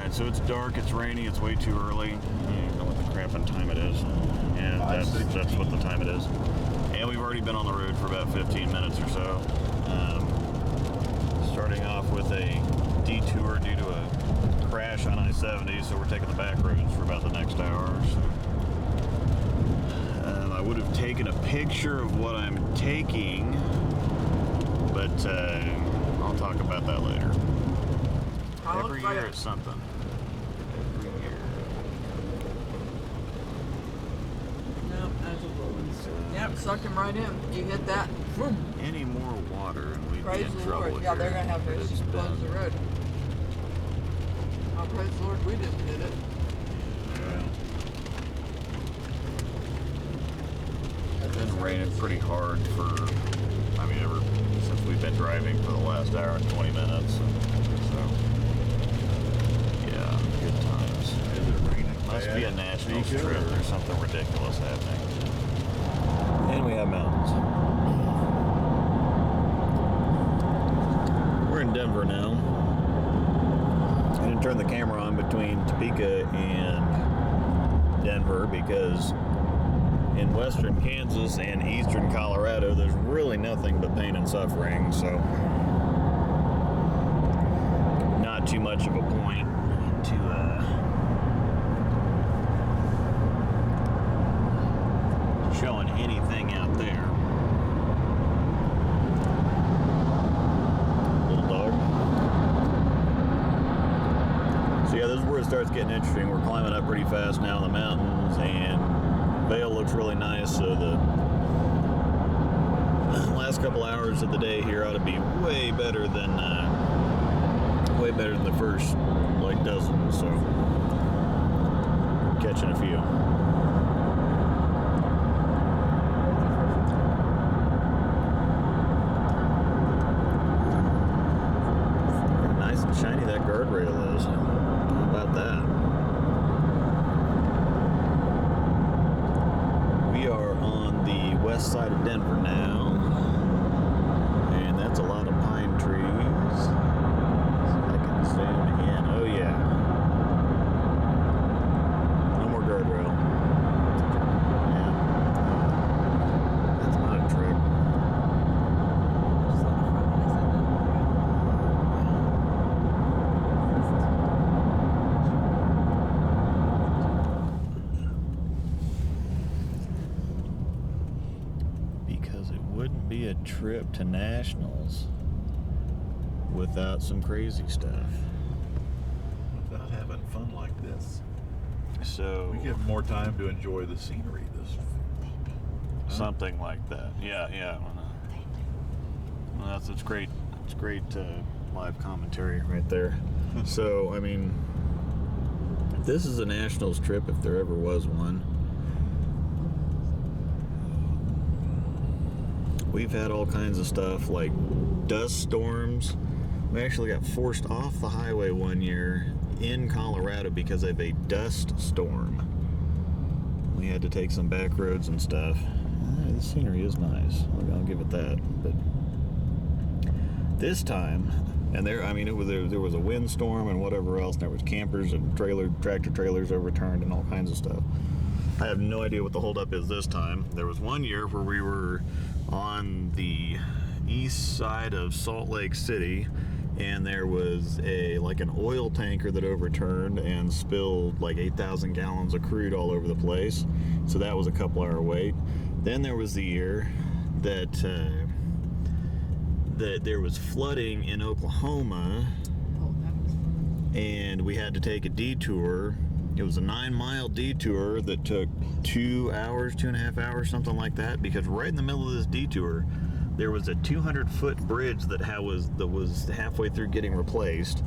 Alright, so it's dark, it's rainy, it's way too early. I don't know what the crap and time it is. Yeah, that's what the time it is. And we've already been on the road for about 15 minutes or so. Starting off with a detour due to a crash on I-70, so we're taking the back roads for about the next hour or so. I would have taken a picture of what I'm taking, but I'll talk about that later. Every year it's something. Every year. No, that's a Rollins. Yep, sucked him right in. You hit that. Boom. Any more water and we'd Praise be in the trouble. Lord. Yeah, they're going to have to It's close the road. Oh, praise the Lord, we didn't hit it. Yeah. It's been raining pretty hard for, ever since we've been driving for the last hour and 20 minutes. So, yeah, good times. Is it raining? Must be a national trip. There's something ridiculous happening. And we have mountains. We're in Denver now. I didn't turn the camera on between Topeka and Denver because in western Kansas and eastern Colorado, there's really nothing but pain and suffering, so not too much of a point to showing anything out there. Little dog. So yeah, this is where it starts getting interesting. We're climbing up pretty fast now in the mountains, and Vale looks really nice, so the last couple hours of the day here ought to be way better than the first dozen, so catching a few. Nice and shiny that guardrail is. How about that? We are on the west side of Denver now, and that's a lot of pine trees. I can zoom in. Oh yeah. No more guardrail. Yeah. That's not a trick. Be a trip to nationals without some crazy stuff. Without having fun like this. So we get more time to enjoy the scenery. Something like that. Yeah. Well, it's great. It's great live commentary right there. So this is a nationals trip if there ever was one. We've had all kinds of stuff like dust storms. We actually got forced off the highway one year in Colorado because of a dust storm. We had to take some back roads and stuff. The scenery is nice. I'll give it that. But this time, and there was a windstorm and whatever else. And there was campers and tractor trailers overturned and all kinds of stuff. I have no idea what the holdup is this time. There was one year where we were on the east side of Salt Lake City, and there was an oil tanker that overturned and spilled 8,000 gallons of crude all over the place. So that was a couple hour wait. Then there was the year that there was flooding in Oklahoma, and we had to take a detour. It was a 9-mile detour that took 2 hours, 2.5 hours, something like that, because right in the middle of this detour, there was a 200-foot bridge that was halfway through getting replaced.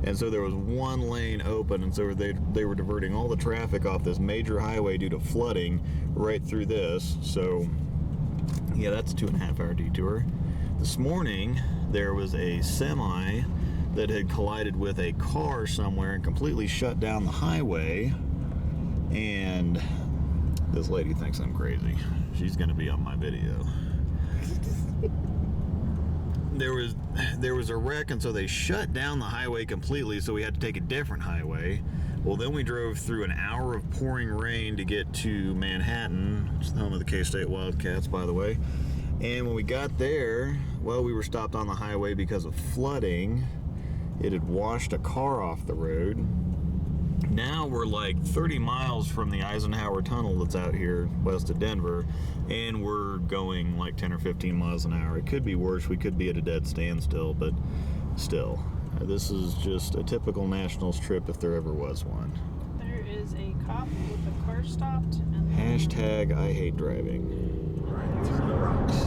And so there was one lane open, and so they were diverting all the traffic off this major highway due to flooding right through this. So, yeah, that's a 2.5-hour detour. This morning, there was a semi that had collided with a car somewhere and completely shut down the highway. And this lady thinks I'm crazy. She's going to be on my video. there was a wreck, and so they shut down the highway completely, so we had to take a different highway. Well, then we drove through an hour of pouring rain to get to Manhattan, which is the home of the K-State Wildcats, by the way. And when we got there, well, we were stopped on the highway because of flooding. It had washed a car off the road. Now we're like 30 miles from the Eisenhower Tunnel that's out here west of Denver, and we're going like 10 or 15 miles an hour. It could be worse. We could be at a dead standstill, but still, this is just a typical Nationals trip if there ever was one. There is a cop with the car stopped. And Hashtag I hate driving. Right through the rocks.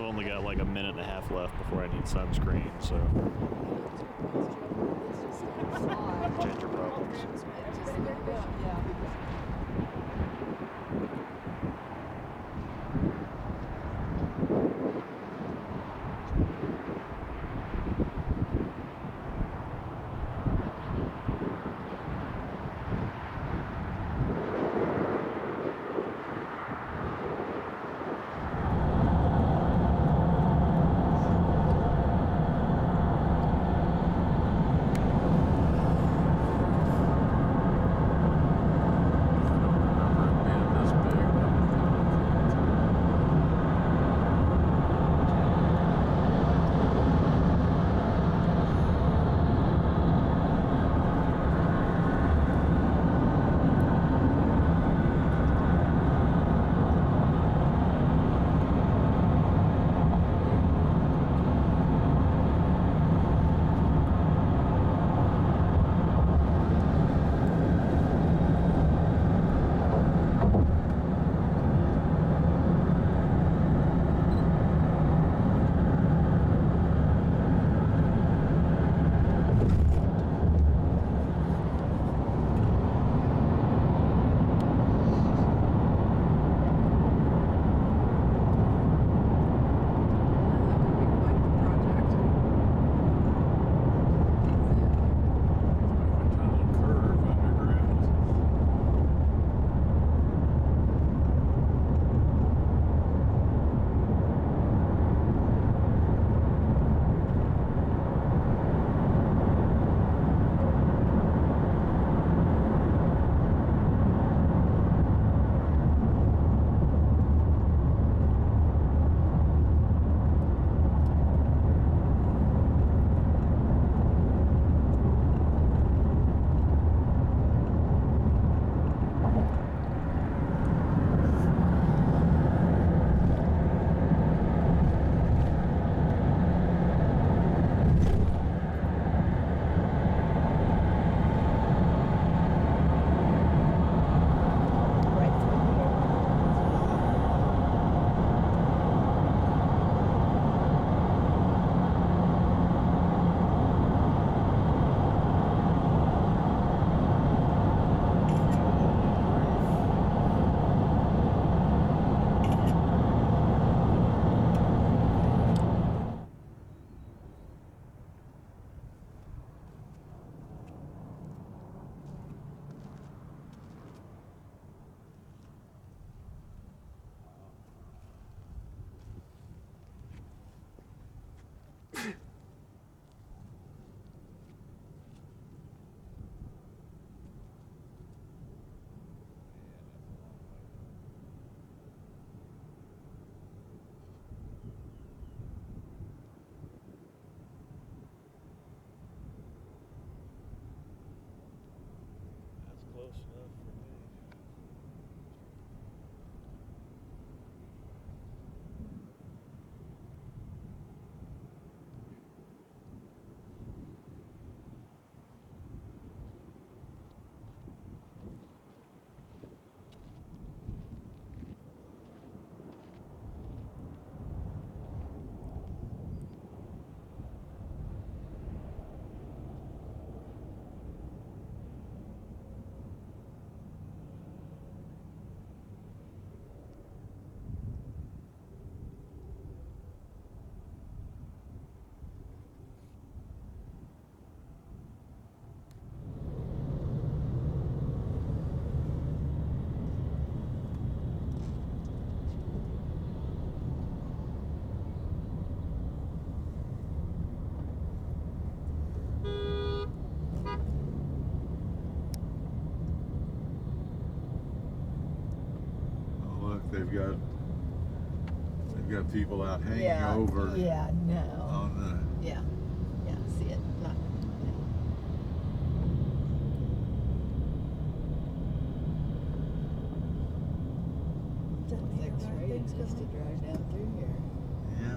I've only got like a minute and a half left before I need sunscreen, so change your problems. Yeah. close enough for me. They've got people out hanging over. Yeah, no. On the. Yeah, see it. Not. X-rated just to drive down through here. Yeah.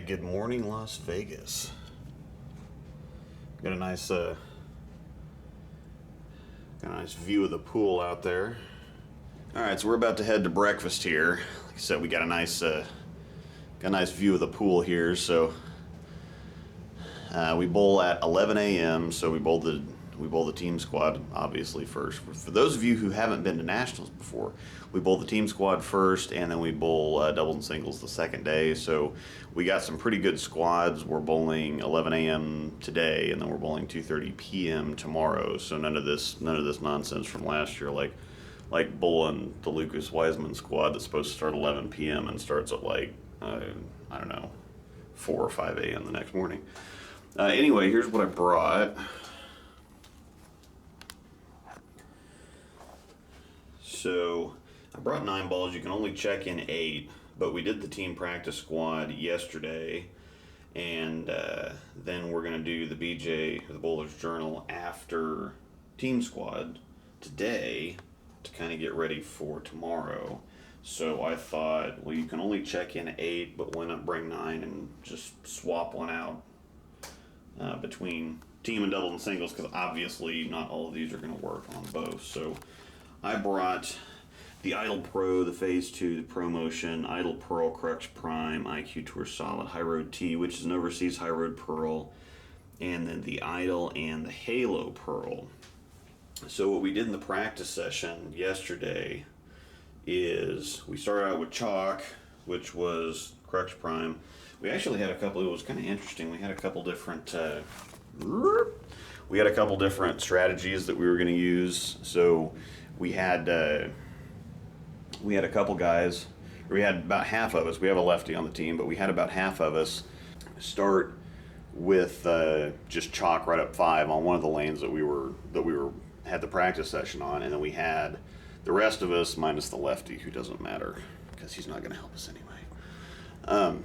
good morning, Las Vegas. Got a nice view of the pool out there. All right, so we're about to head to breakfast here. Like I said, we got a nice view of the pool here. So we bowl at 11 a.m. So we bowl the team squad obviously first. For those of you who haven't been to nationals before, we bowl the team squad first, and then we bowl doubles and singles the second day. So we got some pretty good squads. We're bowling 11 a.m. today, and then we're bowling 2:30 p.m. tomorrow. So none of this nonsense from last year, like bowling the Lucas Wiseman squad that's supposed to start 11 p.m. and starts at I don't know, 4 or 5 a.m. the next morning. Anyway, here's what I brought. So I brought 9 balls. You can only check in 8, but we did the team practice squad yesterday, and then we're going to do the BJ, the Bowler's Journal, after team squad today to kind of get ready for tomorrow. So I thought, well, you can only check in 8, but why not bring 9 and just swap one out between team and double and singles, because obviously not all of these are going to work on both. So I brought the Idol Pro, the Phase 2, the Pro Motion, Idol Pearl, Crux Prime, IQ Tour Solid, High Road T, which is an overseas High Road Pearl, and then the Idol and the Halo Pearl. So what we did in the practice session yesterday is we started out with chalk, which was Crux Prime. We actually had a couple, it was kind of interesting, we had a couple different strategies that we were going to use. So we had a couple guys, or we had about half of us, we have a lefty on the team, but we had about half of us start with just chalk right up 5 on one of the lanes that we had the practice session on, and then we had the rest of us minus the lefty, who doesn't matter because he's not going to help us anyway.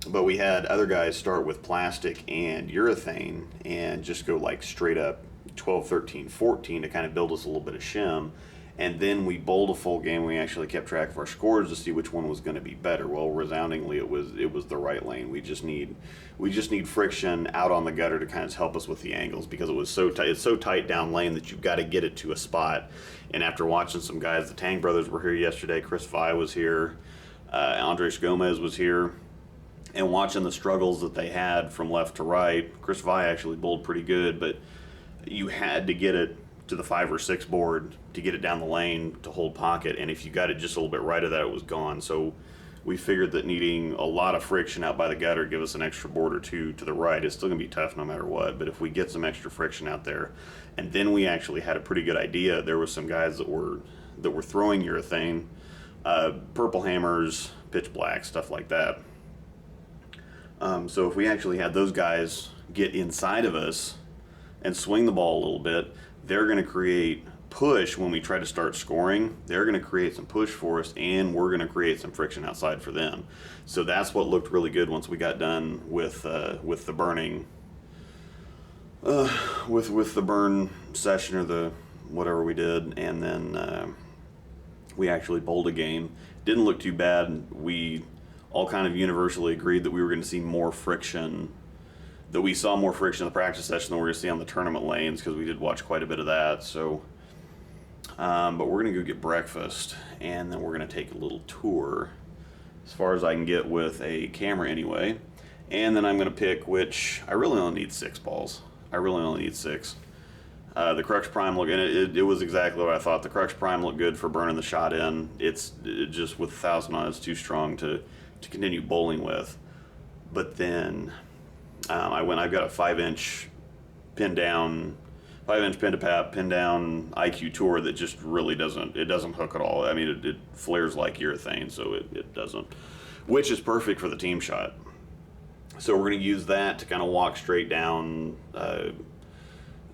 But we had other guys start with plastic and urethane and just go like straight up 12, 13, 14 to kind of build us a little bit of shim. And then we bowled a full game. We actually kept track of our scores to see which one was going to be better. Well, resoundingly, it was the right lane. We just need friction out on the gutter to kind of help us with the angles, because it was so tight. It's so tight down lane that you've got to get it to a spot. And after watching some guys, the Tang brothers were here yesterday. Chris Vi was here. Andres Gomez was here. And watching the struggles that they had from left to right, Chris Vi actually bowled pretty good, but you had to get it to the 5 or 6 board to get it down the lane to hold pocket, and if you got it just a little bit right of that, it was gone. So we figured that needing a lot of friction out by the gutter, give us an extra board or 2 to the right. It's still going to be tough no matter what, but if we get some extra friction out there, and then we actually had a pretty good idea. There were some guys that were throwing urethane, purple hammers, pitch black, stuff like that. So if we actually had those guys get inside of us and swing the ball a little bit, they're going to create push when we try to start scoring. They're going to create some push for us, and we're going to create some friction outside for them. So that's what looked really good once we got done with the burning, with the burn session, or the whatever we did, and then we actually bowled a game. Didn't look too bad. We all kind of universally agreed that we were going to see more friction, that we saw more friction in the practice session than we're going to see on the tournament lanes, because we did watch quite a bit of that. So, but we're going to go get breakfast, and then we're going to take a little tour, as far as I can get with a camera anyway. And then I'm going to pick which, I really only need 6 balls. I really only need 6. The Crux Prime look, and it was exactly what I thought. The Crux Prime looked good for burning the shot in. It just with 1,000 on, it's too strong to continue bowling with. But then I've got a 5-inch pin down, 5-inch pin to pap, pin down IQ Tour that just really doesn't hook at all. I mean, it flares like urethane, so it doesn't, which is perfect for the team shot. So we're going to use that to kind of walk straight down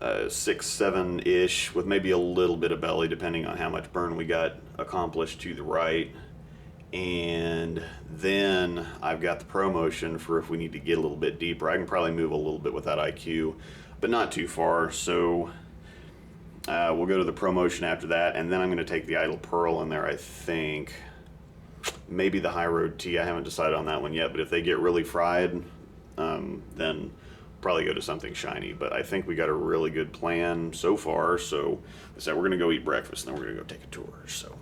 6-7-ish with maybe a little bit of belly, depending on how much burn we got accomplished to the right. And then I've got the Pro Motion for if we need to get a little bit deeper. I can probably move a little bit with that IQ, but not too far. So we'll go to the Pro Motion after that, and then I'm going to take the Idol Pearl in there, I think. maybe the high road T. I haven't decided on that one yet, but if they get really fried, then probably go to something shiny. But I think we got a really good plan so far. So I said we're gonna go eat breakfast, and then we're gonna go take a tour. So.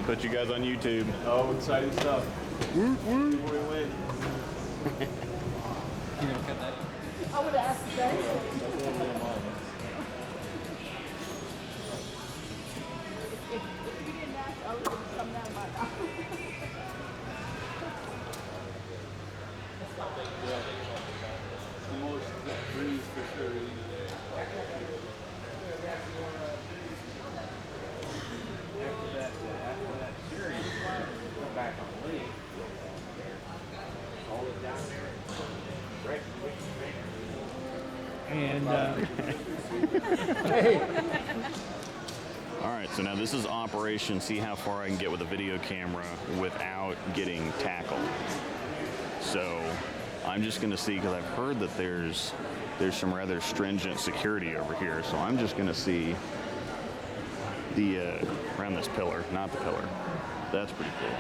Put you guys on YouTube. Oh, exciting stuff. I would ask you guys. If you didn't ask, I would have come down my mouth. And All right, so now this is operation, see how far I can get with a video camera without getting tackled. So I'm just gonna see, because I've heard that there's some rather stringent security over here, so I'm just gonna see the, around this pillar, not the pillar. That's pretty cool.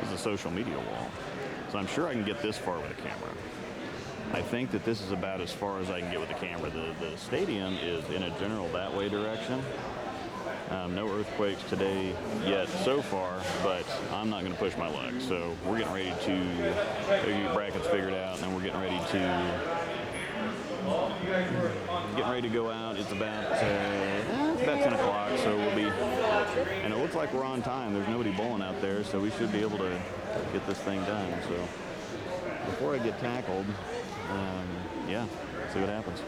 It's a social media wall. So I'm sure I can get this far with a camera. I think that this is about as far as I can get with the camera. The stadium is in a general that way direction. No earthquakes today yet so far, but I'm not going to push my luck. So we're getting ready to get brackets figured out, and then we're getting ready to go out. It's about 10 o'clock, so we'll be, and it looks like we're on time. There's nobody bowling out there, so we should be able to get this thing done. So before I get tackled, yeah, see what happens.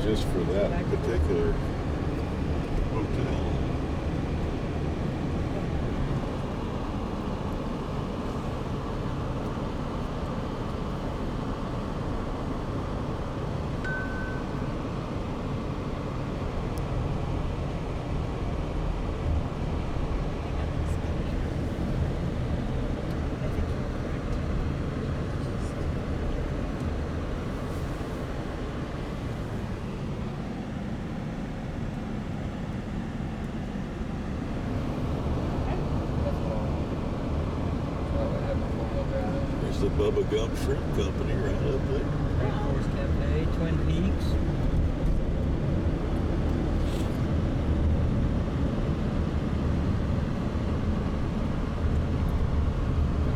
just for that particular hotel. There's the Bubba Gump Shrimp Company right up there. Rainforest Cafe, Twin Peaks.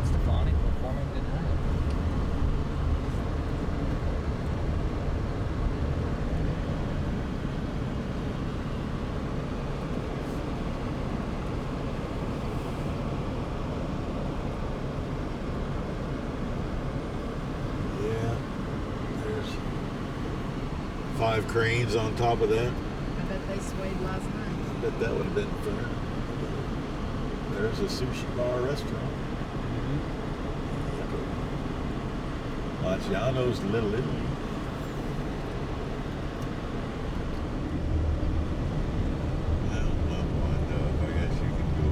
Stefani performing tonight. Yeah. There's 5 cranes on top of that. I bet they swayed last night. I bet that would have been fun. There's a sushi bar restaurant. Maggiano's Little Italy.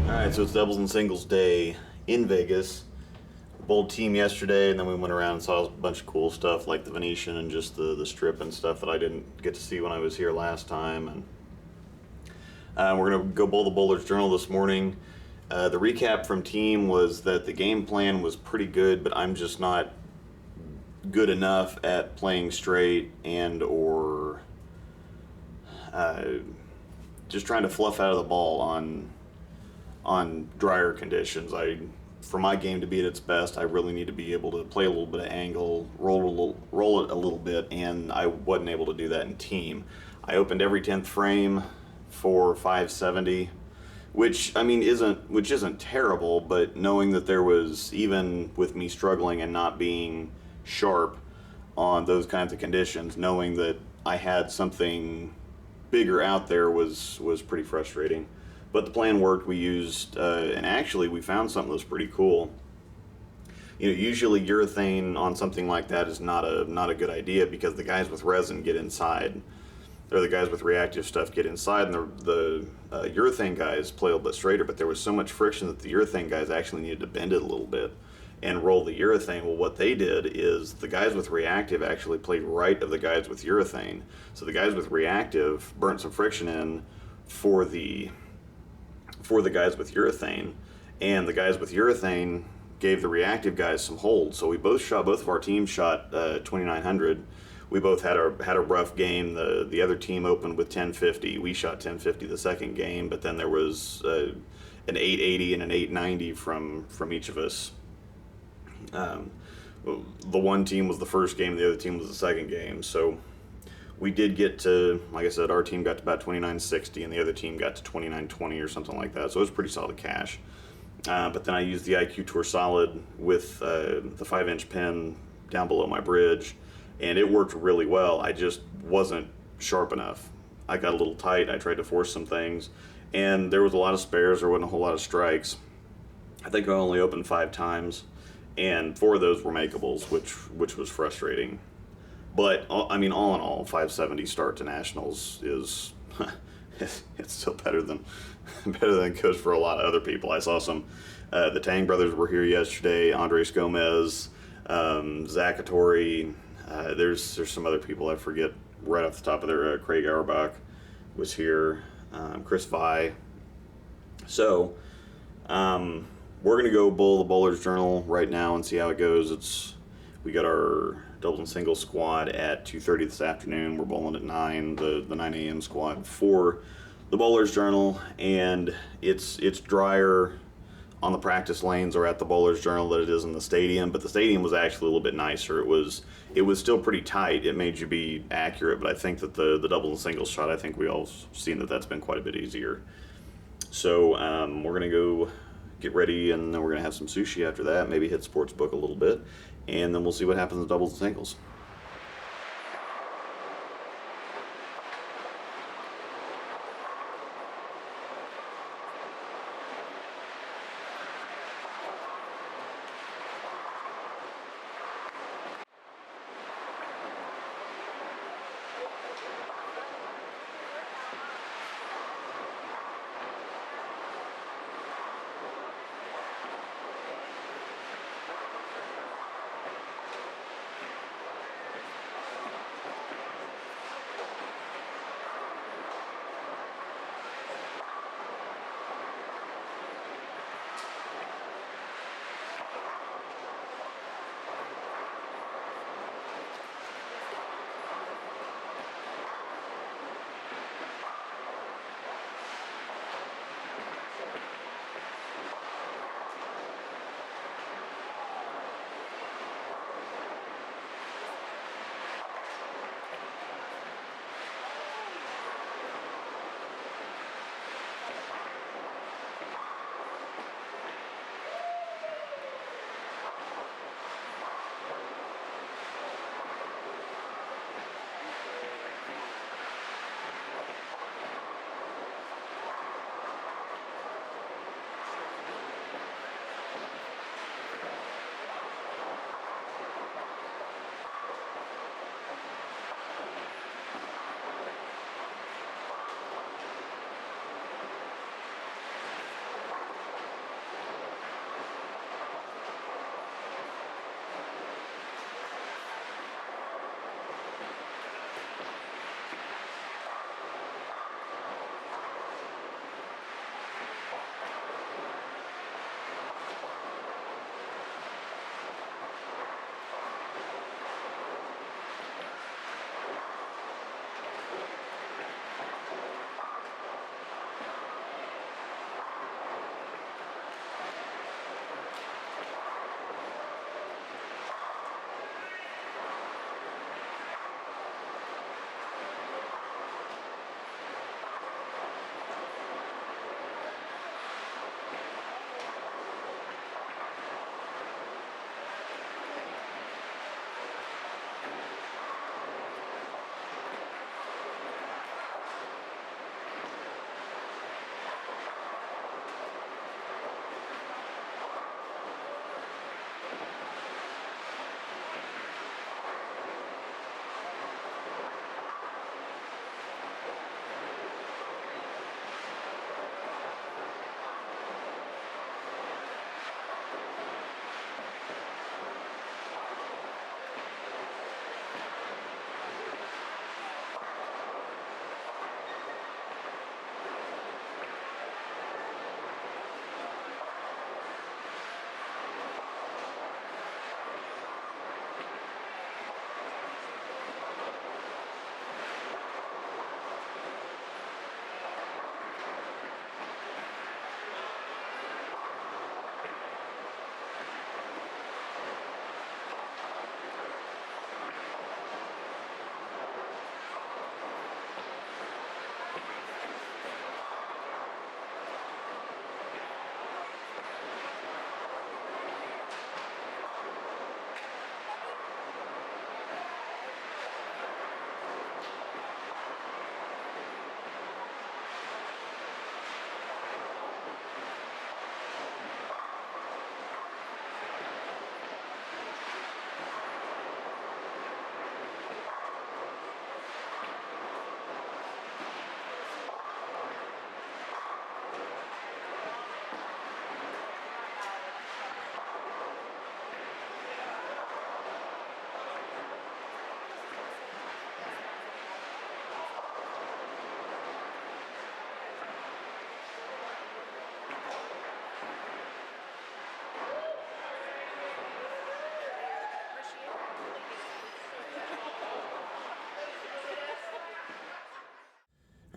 All right, so it's doubles and singles day in Vegas. Bowled team yesterday, and then we went around and saw a bunch of cool stuff like the Venetian and just the strip and stuff that I didn't get to see when I was here last time. And we're gonna go bowl the Bowler's Journal this morning. The recap from team was that the game plan was pretty good, but I'm just not good enough at playing straight and or just trying to fluff out of the ball on drier conditions. For my game to be at its best, I really need to be able to play a little bit of angle, roll it a little bit, and I wasn't able to do that in team. I opened every 10th frame for 570, which isn't terrible, but knowing that there was, even with me struggling and not being sharp on those kinds of conditions, knowing that I had something bigger out there was pretty frustrating. But the plan worked. We used, and actually we found something that was pretty cool. Usually urethane on something like that is not a good idea because the guys with resin get inside, or the guys with reactive stuff get inside, and the urethane guys play a little bit straighter. But there was so much friction that the urethane guys actually needed to bend it a little bit and roll the urethane. Well, what they did is the guys with reactive actually played right of the guys with urethane. So the guys with reactive burnt some friction in for the guys with urethane, and the guys with urethane gave the reactive guys some hold. So both of our teams shot 2900. We both had a rough game. The other team opened with 1050. We shot 1050 the second game, but then there was an 880 and an 890 from each of us. The one team was the first game, the other team was the second game. So we did get to, like I said, our team got to about 2960 and the other team got to 2920 or something like that. So it was pretty solid cash. But then I used the IQ Tour Solid with the 5-inch pin down below my bridge, and it worked really well. I just wasn't sharp enough. I got a little tight. I tried to force some things, and there was a lot of spares. There wasn't a whole lot of strikes. I think I only opened 5 times, and 4 of those were makeables, which was frustrating. But all in all, 570 start to nationals is it's still better than it goes for a lot of other people. I saw some. The Tang brothers were here yesterday. Andres Gomez, Zach Atori. There's some other people I forget right off the top of their. Craig Auerbach was here. Chris Vi. So we're gonna go bowl the Bowler's Journal right now and see how it goes. We got our doubles and singles squad at 2:30 this afternoon. We're bowling at 9, the 9 a.m. squad for the Bowler's Journal, and it's drier on the practice lanes or at the Bowler's Journal than it is in the stadium. But the stadium was actually a little bit nicer. It was still pretty tight. It made you be accurate, but I think that the doubles and singles shot, I think we all seen that's been quite a bit easier. So we're gonna go get ready, and then we're gonna have some sushi after that. Maybe hit Sportsbook a little bit, and then we'll see what happens in doubles and singles.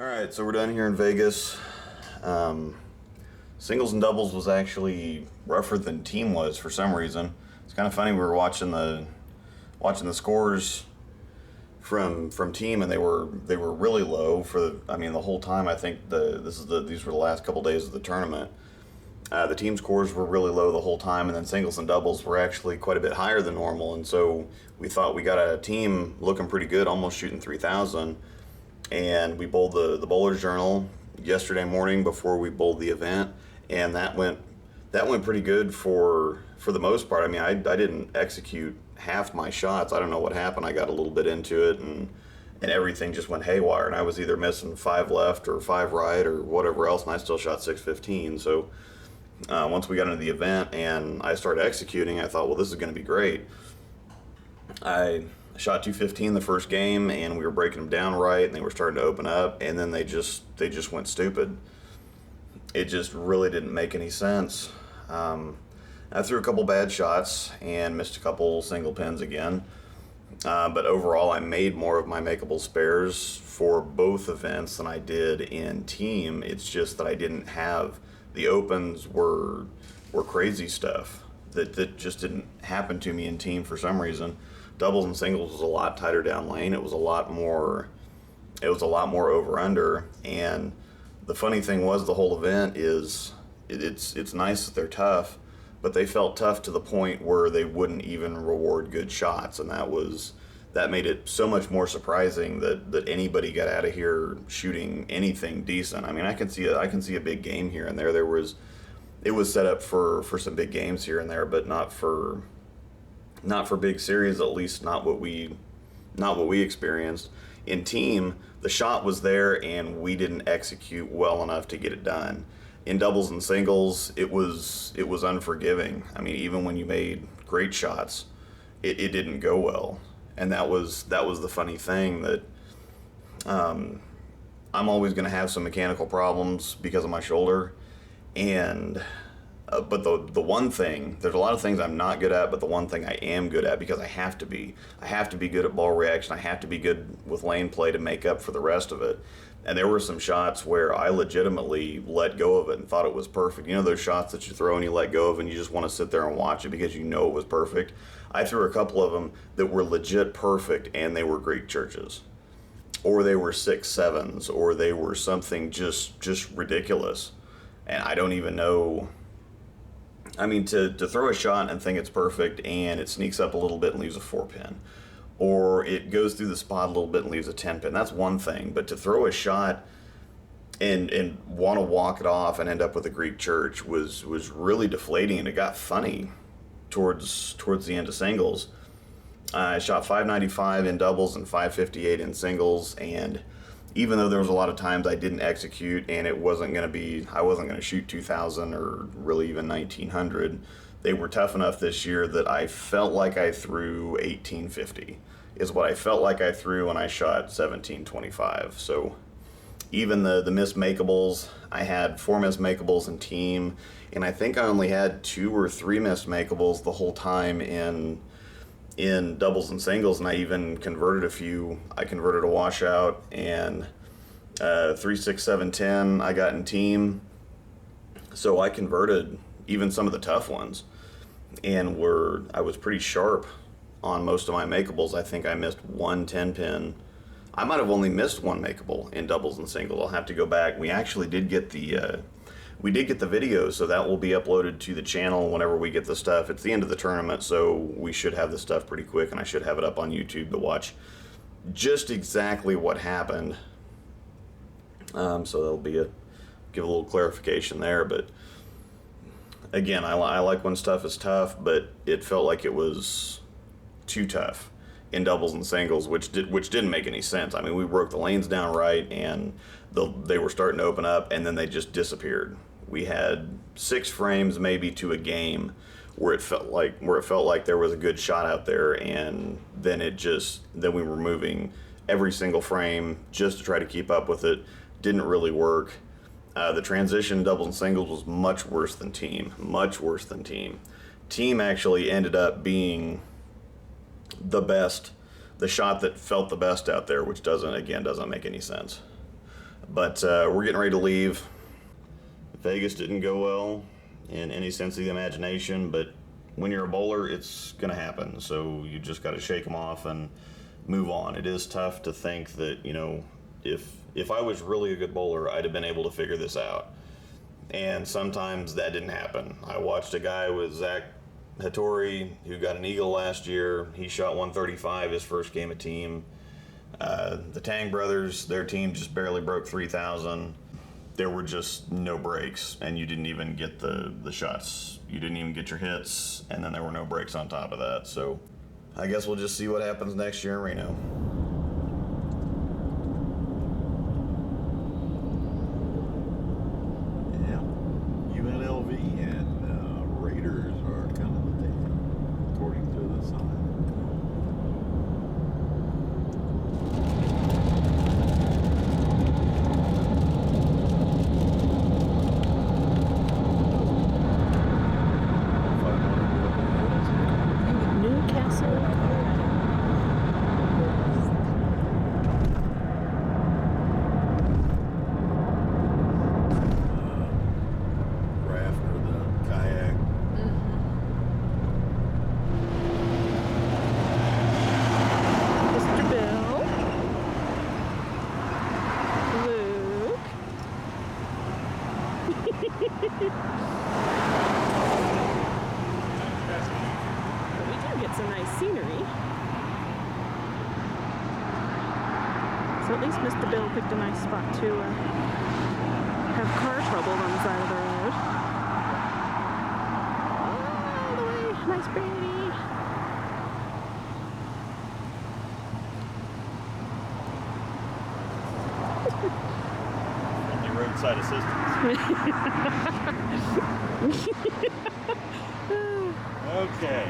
All right, so we're done here in Vegas. Singles and doubles was actually rougher than team was for some reason. It's kind of funny. We were watching the scores from team, and they were really low for the whole time. I think these were the last couple days of the tournament. The team scores were really low the whole time, and then singles and doubles were actually quite a bit higher than normal. And so we thought we got a team looking pretty good, almost shooting 3,000. And we bowled the Bowler's Journal yesterday morning before we bowled the event, and that went pretty good for the most part. I mean, I didn't execute half my shots. I don't know what happened. I got a little bit into it, and everything just went haywire. And I was either missing 5 left or 5 right or whatever else, and I still shot 615. So once we got into the event and I started executing, I thought, well, this is going to be great. I shot 215 the first game, and we were breaking them down right, and they were starting to open up, and then they just went stupid. It just really didn't make any sense. I threw a couple bad shots and missed a couple single pins again, but overall I made more of my makeable spares for both events than I did in team. It's just that I didn't have the opens were crazy stuff that just didn't happen to me in team for some reason. Doubles and singles was a lot tighter down lane. It was a lot more over under. And the funny thing was, the whole event is it's nice that they're tough, but they felt tough to the point where they wouldn't even reward good shots, and that made it so much more surprising that anybody got out of here shooting anything decent. I mean, I can see a big game here and there. It was set up for some big games here and there, but not for big series, at least not what we experienced. In team, the shot was there and we didn't execute well enough to get it done. In doubles and singles, it was unforgiving. I mean, even when you made great shots, it didn't go well. And that was the funny thing, that I'm always going to have some mechanical problems because of my shoulder. And but the one thing, there's a lot of things I'm not good at, but the one thing I am good at, because I have to be good at ball reaction. I have to be good with lane play to make up for the rest of it. And there were some shots where I legitimately let go of it and thought it was perfect. You know those shots that you throw and you let go of and you just want to sit there and watch it because you know it was perfect? I threw a couple of them that were legit perfect, and they were Greek churches. Or they were 6-7s, or they were something just ridiculous. And I don't even know. I mean, to throw a shot and think it's perfect and it sneaks up a little bit and leaves a 4-pin, or it goes through the spot a little bit and leaves a 10-pin, that's one thing. But to throw a shot and want to walk it off and end up with a Greek church was really deflating, and it got funny towards the end of singles. I shot 595 in doubles and 558 in singles, and even though there was a lot of times I didn't execute and I wasn't going to shoot 2,000 or really even 1,900, they were tough enough this year that I felt like I threw 1,850 is what I felt like I threw when I shot 1,725. So even the missed makeables, I had 4 missed makeables in team, and I think I only had 2 or 3 missed makeables the whole time in doubles and singles, and I even converted a few. I converted a washout, and 3, 6, 7, 10 I got in team. So I converted even some of the tough ones, and I was pretty sharp on most of my makeables. I think I missed 1 10-pin. I might have only missed 1 makeable in doubles and singles. I'll have to go back. We actually did get the video, so that will be uploaded to the channel whenever we get the stuff. It's the end of the tournament, so we should have the stuff pretty quick, and I should have it up on YouTube to watch just exactly what happened. So that'll be give a little clarification there. But again, I like when stuff is tough, but it felt like it was too tough in doubles and singles, which didn't make any sense. I mean, we broke the lanes down right, and they were starting to open up, and then they just disappeared. We had 6 frames maybe to a game where it felt like there was a good shot out there, and then we were moving every single frame just to try to keep up with it. Didn't really work. The transition in doubles and singles was much worse than team. Much worse than team. Team actually ended up being the best, the shot that felt the best out there, which doesn't make any sense. But we're getting ready to leave. Vegas didn't go well in any sense of the imagination, but when you're a bowler, it's going to happen. So you just got to shake them off and move on. It is tough to think that, you know, if I was really a good bowler, I'd have been able to figure this out. And sometimes that didn't happen. I watched a guy with Zach Hattori who got an eagle last year. He shot 135 his first game of team. The Tang brothers, their team just barely broke 3,000. There were just no breaks, and you didn't even get the shots. You didn't even get your hits, and then there were no breaks on top of that. So I guess we'll just see what happens next year in Reno. Yeah. UNLV and Raiders are kind of the thing, according to the sign. Newcastle, Colorado. Raft or the kayak. Mr. Bill. Luke. But we do get some nice scenery. So at least Mr. Bill picked a nice spot to have car trouble on the side of the road. All the way. Nice birdie. Only roadside assistance. Okay.